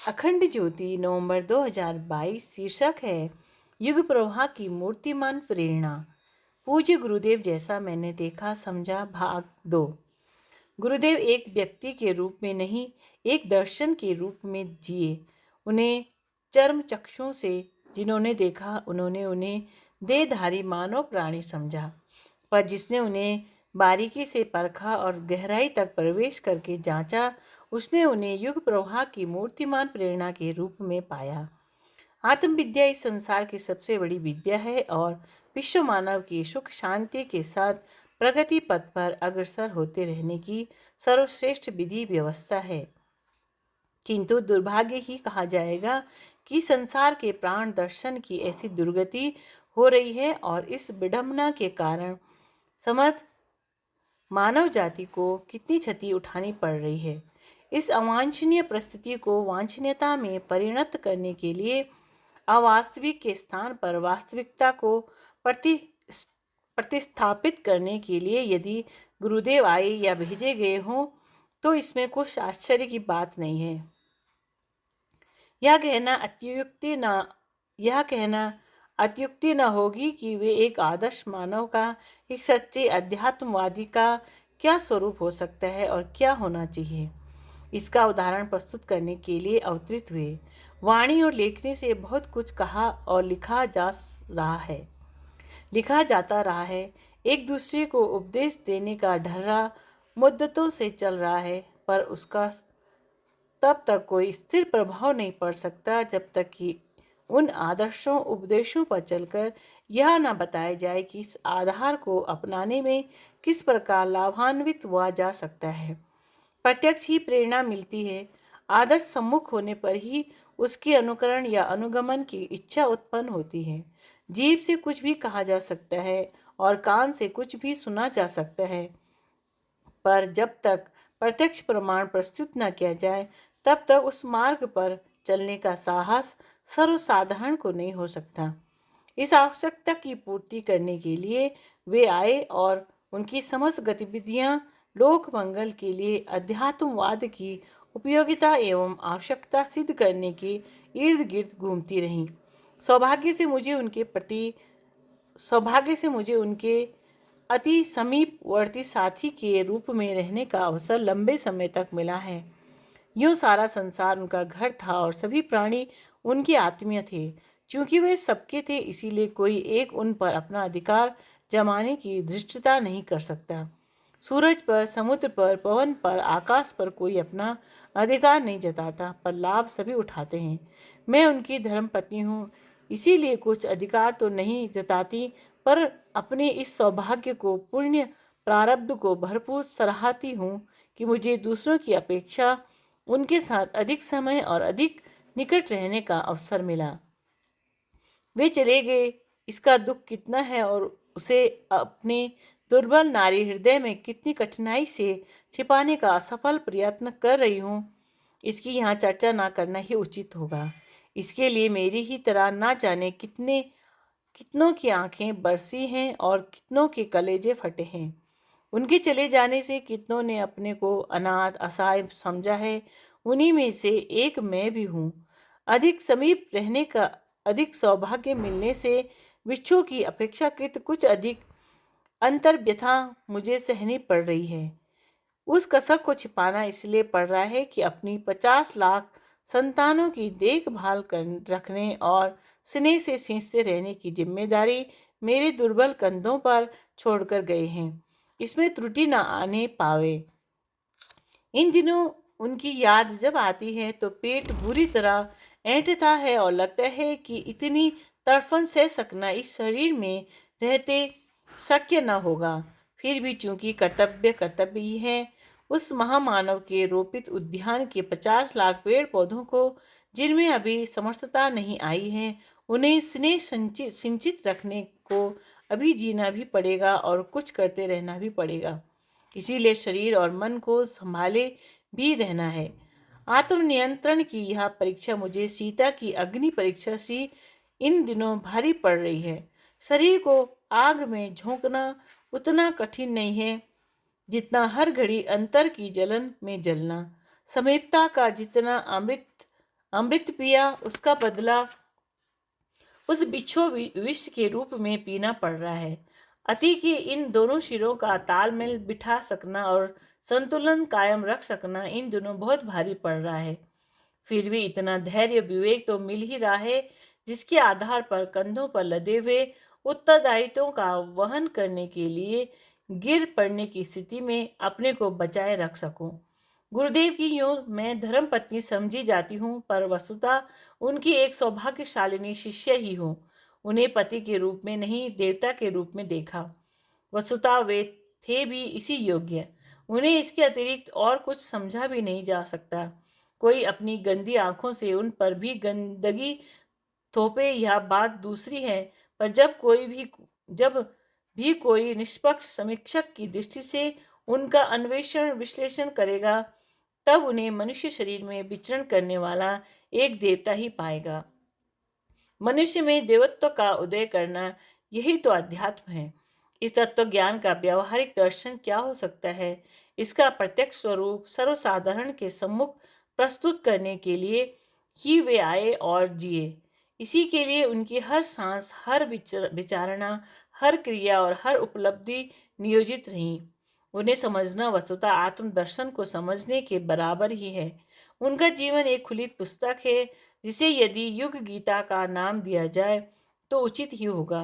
अखंड ज्योति नवंबर 2022। शीर्षक है युग प्रवाह की मूर्तिमान प्रेरणा। पूज्य गुरुदेव जैसा मैंने देखा समझा भाग 2। गुरुदेव एक व्यक्ति के रूप में नहीं, एक दर्शन के रूप में जिए। उन्हें चर्म चक्षुओं से जिन्होंने देखा, उन्होंने उन्हें देहधारी मानव प्राणी समझा, पर जिसने उन्हें बारीकी से परखा और गहराई तक प्रवेश करके जांचा, उसने उन्हें युग प्रवाह की मूर्तिमान प्रेरणा के रूप में पाया। आत्मविद्या इस संसार की सबसे बड़ी विद्या है और विश्व मानव की सुख शांति के साथ प्रगति पथ पर अग्रसर होते रहने की सर्वश्रेष्ठ विधि व्यवस्था है। किंतु दुर्भाग्य ही कहा जाएगा कि संसार के प्राण दर्शन की ऐसी दुर्गति हो रही है और इस विडंबना के कारण समस्त मानव जाति को कितनी क्षति उठानी पड़ रही है। इस अवांछनीय परिस्थिति को वांछनीयता में परिणत करने के लिए अवास्तविक के स्थान पर वास्तविकता को प्रतिस्थापित करने के लिए यदि गुरुदेव आए या भेजे गए हों, तो इसमें कुछ आश्चर्य की बात नहीं है। यह कहना अत्युक्ति न होगी कि वे एक आदर्श मानव का, एक सच्चे अध्यात्मवादी का क्या स्वरूप हो सकता है और क्या होना चाहिए, इसका उदाहरण प्रस्तुत करने के लिए अवतरित हुए। वाणी और लेखनी से बहुत कुछ कहा और लिखा जाता रहा है। एक दूसरे को उपदेश देने का ढर्रा मुद्दतों से चल रहा है, पर उसका तब तक कोई स्थिर प्रभाव नहीं पड़ सकता जब तक कि उन आदर्शों उपदेशों पर चलकर यह न बताया जाए कि इस आधार को अपनाने में किस प्रकार लाभान्वित हुआ जा सकता है। प्रत्यक्ष ही प्रेरणा मिलती है। आदर्श सम्मुख होने पर ही उसके अनुकरण या अनुगमन की इच्छा उत्पन्न होती है। जीभ से कुछ भी कहा जा सकता है और कान से कुछ भी सुना जा सकता है, पर जब तक प्रत्यक्ष प्रमाण प्रस्तुत न किया जाए तब तक उस मार्ग पर चलने का साहस सर्वसाधारण को नहीं हो सकता। इस आवश्यकता की पूर्ति करने के लिए वे आए और उनकी समस्त गतिविधियां लोक मंगल के लिए अध्यात्मवाद की उपयोगिता एवं आवश्यकता सिद्ध करने के इर्द गिर्द घूमती रहीं। सौभाग्य से मुझे उनके अति समीपवर्ती साथी के रूप में रहने का अवसर लंबे समय तक मिला है। यूं सारा संसार उनका घर था और सभी प्राणी उनके आत्मीय थे। चूंकि वे सबके थे, इसीलिए कोई एक उन पर अपना अधिकार जमाने की धृष्टता नहीं कर सकता। सूरज पर, समुद्र पर, पवन पर, आकाश पर कोई अपना अधिकार नहीं जताता, पर लाभ सभी उठाते हैं। मैं उनकी धर्मपत्नी हूँ, इसीलिए कुछ अधिकार तो नहीं जताती, पर अपने इस सौभाग्य को, पुण्य प्रारब्ध को भरपूर सराहती हूँ कि मुझे दूसरों की अपेक्षा उनके साथ अधिक समय और अधिक निकट रहने का अवसर मिला। वे चले गए, इसका दुख कितना है और उसे अपने दुर्बल नारी हृदय में कितनी कठिनाई से छिपाने का असफल प्रयत्न कर रही हूँ, इसकी यहाँ चर्चा ना करना ही उचित होगा। इसके लिए मेरी ही तरह ना जाने कितनों की आंखें बरसी हैं और कितनों के कलेजे फटे हैं। उनके चले जाने से कितनों ने अपने को अनाथ असहाय समझा है। उन्हीं में से एक मैं भी हूँ। अधिक समीप रहने का अधिक सौभाग्य मिलने से विच्छों की अपेक्षाकृत कुछ अधिक अंतर व्यथा मुझे सहनी पड़ रही है। उस कसक को छिपाना इसलिए पड़ रहा है कि अपनी 50 लाख संतानों की देखभाल रखने और स्नेह से सींचते रहने की जिम्मेदारी मेरे दुर्बल कंधों पर छोड़कर गए हैं। इसमें त्रुटि न आने पावे। इन दिनों उनकी याद जब आती है तो पेट बुरी तरह ऐंठता है और लगता है कि इतनी तड़फन सह सकना इस शरीर में रहते शक्य न होगा। फिर भी चूंकि कर्तव्य ही है, उस महामानव के रोपित उद्यान के 50 लाख पेड़ पौधों को, जिनमें अभी समर्थता नहीं आई है, उन्हें स्नेह सिंचित रखने को अभी जीना भी पड़ेगा और कुछ करते रहना भी पड़ेगा। इसीलिए शरीर और मन को संभाले भी रहना है। आत्मनियंत्रण की यह परीक्षा मुझे सीता की अग्नि परीक्षा सी इन दिनों भारी पड़ रही है। शरीर को आग में झोंकना उतना कठिन नहीं है जितना हर घड़ी अंतर की जलन में जलना। समीपता का जितना अमृत पिया, उसका बदला उस बिच्छू विष के रूप में पीना पड़ रहा है। अति के इन दोनों शिरों का तालमेल बिठा सकना और संतुलन कायम रख सकना इन दोनों बहुत भारी पड़ रहा है। फिर भी इतना धैर्य विवेक तो मिल ही रहा है जिसके आधार पर कंधों पर लदे हुए उत्तरदायित्वों का वहन करने के लिए गिर पड़ने की स्थिति में अपने को बचाए रख सकूं। गुरुदेव की यूं मैं धर्म पत्नी समझी जाती हूँ, पर वस्तुतः उनकी एक सौभाग्यशालिनी शिष्य ही हूँ। उन्हें पति के रूप में नहीं, देवता के रूप में देखा। वस्तुतः वे थे भी इसी योग्य। उन्हें इसके अतिरिक्त और कुछ समझा भी नहीं जा सकता। कोई अपनी गंदी आंखों से उन पर भी गंदगी थोपे, यह बात दूसरी है, पर जब भी कोई निष्पक्ष समीक्षक की दृष्टि से उनका अन्वेषण विश्लेषण करेगा, तब उन्हें मनुष्य शरीर में विचरण करने वाला एक देवता ही पाएगा। मनुष्य में देवत्व का उदय करना, यही तो अध्यात्म है। इस तत्व ज्ञान का व्यावहारिक दर्शन क्या हो सकता है? इसका प्रत्यक्ष स्वरूप सर्वसाधारण के सम्मुख प्रस्तुत करने के लिए ही वे आए और जिए। इसी के लिए उनकी हर सांस, हर विचारणा, हर क्रिया और हर उपलब्धि नियोजित रही। उन्हें समझना वस्तुतः आत्मदर्शन को समझने के बराबर ही है। उनका जीवन एक खुली पुस्तक है जिसे यदि युग गीता का नाम दिया जाए तो उचित ही होगा।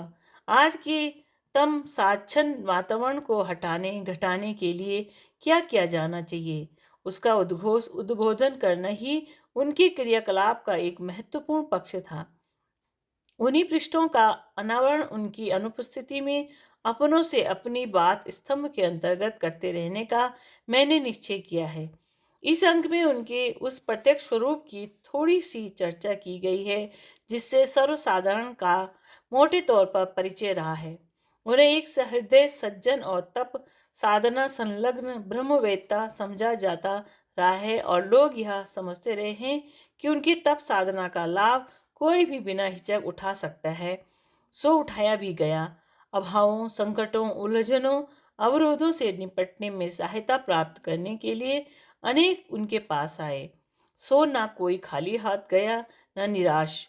आज के तम साक्षण वातावरण को हटाने घटाने के लिए क्या किया जाना चाहिए, उसका उद्बोधन करना ही उनके क्रियाकलाप का एक महत्वपूर्ण पक्ष था। उन्हीं पृष्ठों का अनावरण उनकी अनुपस्थिति में अपनों से अपनी बात स्तंभ के अंतर्गत करते रहने का मैंने निश्चय किया है। इस अंक में उनके उस प्रत्यक्ष स्वरूप की थोड़ी सी चर्चा की गई है जिससे सर्वसाधारण का मोटे तौर पर परिचय रहा है। उन्हें एक सहृदय सज्जन और तप साधना संलग्न ब्रह्मवेत्ता समझा जाता रहा है, और लोग यह समझते रहे हैं कि उनकी तप साधना का लाभ कोई भी बिना हिचक उठा सकता है। सो उठाया भी गया। अभावों, संकटों, उलझनों, अवरोधों से निपटने में सहायता प्राप्त करने के लिए अनेक उनके पास आए। सो ना कोई खाली हाथ गया, न निराश।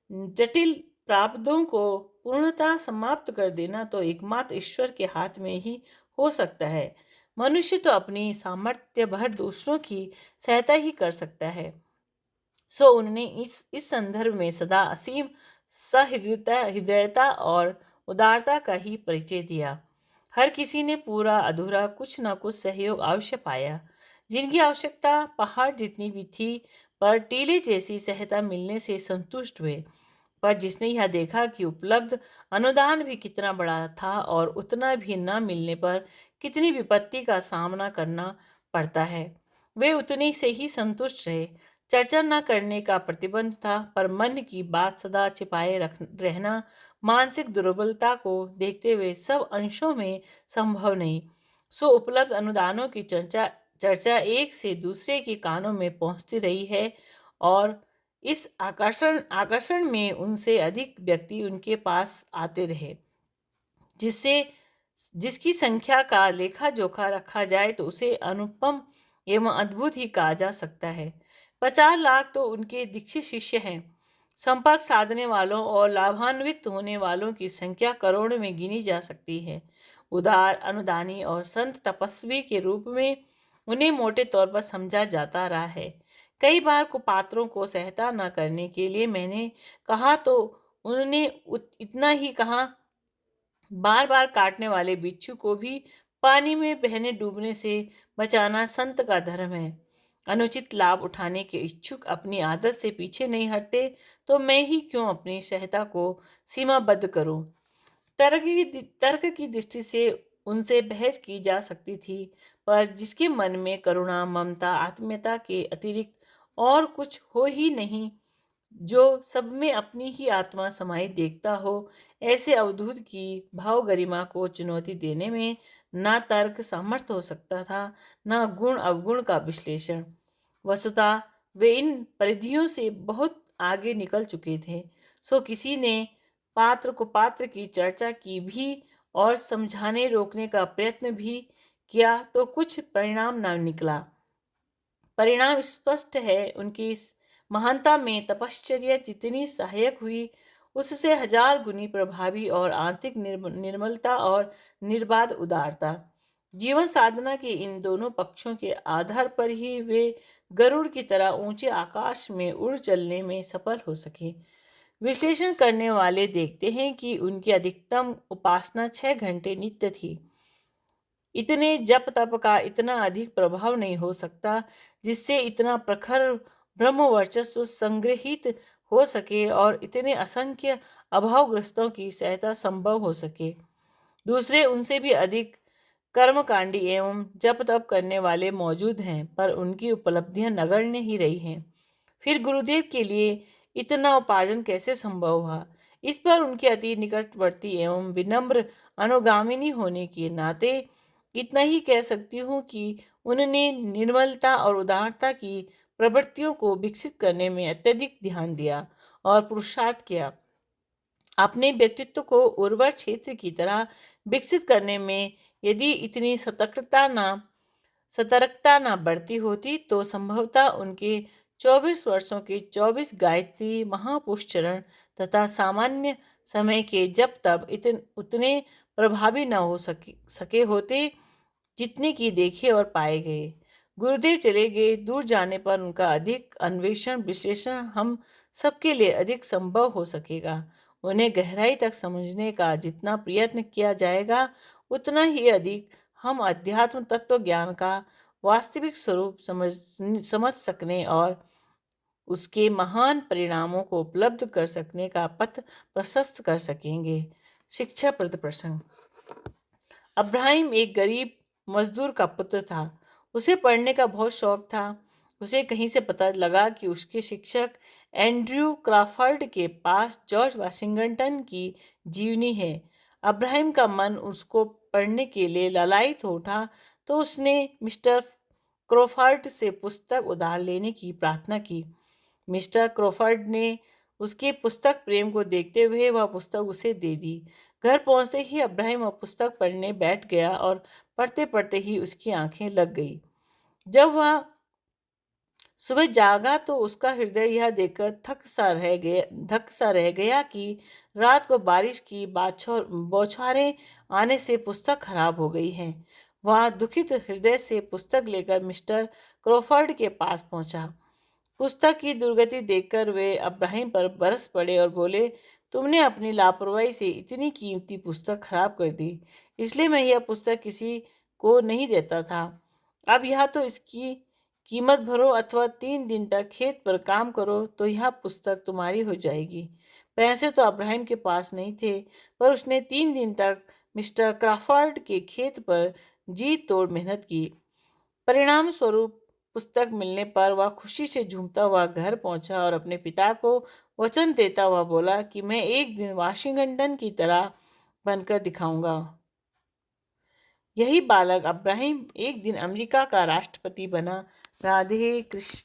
जटिल प्रारब्धों को पूर्णतः समाप्त कर देना तो एकमात्र ईश्वर के हाथ में ही हो सकता है। मनुष्य तो अपनी सामर्थ्य भर दूसरों की सहायता ही कर सकता है। सो उन्होंने इस संदर्भ में सदा असीम हृदयता और उदारता का ही परिचय दिया। हर किसी ने पूरा अधूरा कुछ न कुछ सहयोग अवश्य पाया। जिनकी आवश्यकता पहाड़ जितनी भी थी, पर टीले जैसी सहायता मिलने से संतुष्ट हुए। पर जिसने यह देखा कि उपलब्ध अनुदान भी कितना बड़ा था और उतना भी न मिलने पर कितनी विपत्ति का सामना करना पड़ता है, वे उतने से ही संतुष्ट रहे। चर्चा न करने का प्रतिबंध था, पर मन की बात सदा छिपाए रहना मानसिक दुर्बलता को देखते हुए सब अंशों में संभव नहीं। सो उपलब्ध अनुदानों की चर्चा चर्चा एक से दूसरे के कानों में पहुंचती रही है, और इस आकर्षण में उनसे अधिक व्यक्ति उनके पास आते रहे। जिससे जिसकी संख्या का लेखा जोखा रखा जाए तो उसे अनुपम एवं अद्भुत ही कहा जा सकता है। 50 लाख तो उनके दीक्षित शिष्य हैं। संपर्क साधने वालों और लाभान्वित होने वालों की संख्या करोड़ों में गिनी जा सकती है। उदार, अनुदानी और संत तपस्वी के रूप में उन्हें मोटे तौर पर समझा जाता रहा है। कई बार कुपात्रों को सहायता न करने के लिए मैंने कहा तो उन्होंने इतना ही कहा, बार बार काटने वाले बिच्छू को भी पानी में बहने डूबने से बचाना संत का धर्म है। अनुचित लाभ उठाने के इच्छुक अपनी आदत से पीछे नहीं हटते, तो मैं ही क्यों अपनी सहायता को सीमाबद्ध करूं। तर्क की दृष्टि से उनसे बहस की जा सकती थी, पर जिसके मन में करुणा, ममता, आत्मीयता के अतिरिक्त और कुछ हो ही नहीं, जो सब में अपनी ही आत्मा समाई देखता हो, ऐसे अवधूत की भाव गरिमा को चुनौती देने में न तर्क सामर्थ्य हो सकता था, न गुण अवगुण का विश्लेषण। वस्तुतः वे इन परिधियों से बहुत आगे निकल चुके थे। सो किसी ने पात्र की चर्चा की भी और समझाने रोकने का प्रयत्न भी किया तो कुछ परिणाम न निकला। परिणाम स्पष्ट है। उनकी इस महानता में तपश्चर्या जितनी सहायक हुई, उससे 1000 गुनी प्रभावी और आंतरिक निर्मलता और निर्बाध उदारता। जीवन साधना के इन दोनों पक्षों के आधार पर ही वे गरुड़ की तरह ऊंचे आकाश में उड़ चलने में सफल हो सके। विश्लेषण करने वाले देखते हैं कि उनकी अधिकतम उपासना 6 घंटे नित्य थी। इतने जप तप का इतना अधिक प्रभाव नहीं हो सकता जिससे इतना प्रखर ब्रह्म वर्चस्व संग्रहित हो सके और इतने असंख्य अभावग्रस्तों की सहायता संभव हो सके। दूसरे उनसे भी अधिक कर्मकांडी एवं जप तप करने वाले मौजूद हैं, पर उनकी उपलब्धियां नगण्य ही रही हैं। फिर गुरुदेव के लिए इतना उपार्जन कैसे संभव हुआ? इस पर उनके अति निकटवर्ती एवं विनम्र अनुगामिनी होने के नाते इतना ही कह सकती हूँ कि उन्होंने निर्मलता और उदारता की प्रवृत्तियों को विकसित करने में अत्यधिक ध्यान दिया और पुरुषार्थ किया। अपने व्यक्तित्व को उर्वर क्षेत्र की तरह विकसित करने में यदि इतनी सतर्कता न बढ़ती होती तो संभवतः उनके 24 वर्षों के 24 गायत्री महापुष्चरण तथा सामान्य समय के जप तप उतने प्रभावी न हो सके होते जितने की देखे और पाए गए। गुरुदेव चले गए। दूर जाने पर उनका अधिक अन्वेषण विश्लेषण हम सबके लिए अधिक संभव हो सकेगा। उन्हें गहराई तक समझने का जितना प्रयत्न किया जाएगा उतना ही अधिक हम अध्यात्म तत्व ज्ञान का वास्तविक स्वरूप समझ सकने और उसके महान परिणामों को उपलब्ध कर सकने का पथ प्रशस्त कर सकेंगे। शिक्षाप्रद प्रसंग। अब्राहिम एक गरीब मजदूर का पुत्र था। उसे पढ़ने का बहुत शौक था। उसे कहीं से पता लगा कि उसके शिक्षक एंड्रयू क्रॉफर्ड के पास जॉर्ज वाशिंगटन की जीवनी है। अब्राहिम का मन उसको पढ़ने के लिए ललायित हो उठा, तो उसने मिस्टर क्रॉफर्ड से पुस्तक उधार लेने की प्रार्थना की। मिस्टर क्रॉफर्ड ने उसके पुस्तक प्रेम को देखते हुए वह पुस्तक उसे दे दी। घर पहुंचते ही अब्राहिम वह पुस्तक पढ़ने बैठ गया और पढ़ते पढ़ते ही उसकी आंखें लग गई। जब वह सुबह जागा तो उसका हृदय यह देखकर धक सा रह गया कि रात को बारिश की बौछारें आने से पुस्तक खराब हो गई है। वह दुखित हृदय से पुस्तक लेकर मिस्टर क्रॉफर्ड के पास पहुंचा। पुस्तक की दुर्गति देखकर वे अब्राहिम पर बरस पड़े और बोले, तुमने अपनी लापरवाही से इतनी कीमती पुस्तक खराब कर दी, इसलिए मैं यह पुस्तक किसी को नहीं देता था। अब यह तो इसकी कीमत भरो अथवा 3 दिन तक खेत पर काम करो तो यह पुस्तक तुम्हारी हो जाएगी। पैसे तो अब्राहिम के पास नहीं थे, पर उसने 3 दिन तक मिस्टर क्रॉफर्ड के खेत पर जी तोड़ मेहनत की। परिणाम स्वरूप पुस्तक मिलने पर वह खुशी से झूमता हुआ घर पहुंचा और अपने पिता को वचन देता हुआ बोला कि मैं एक दिन वाशिंगटन की तरह बनकर दिखाऊंगा। यही बालक अब्राहिम एक दिन अमेरिका का राष्ट्रपति बना। राधे कृष्ण।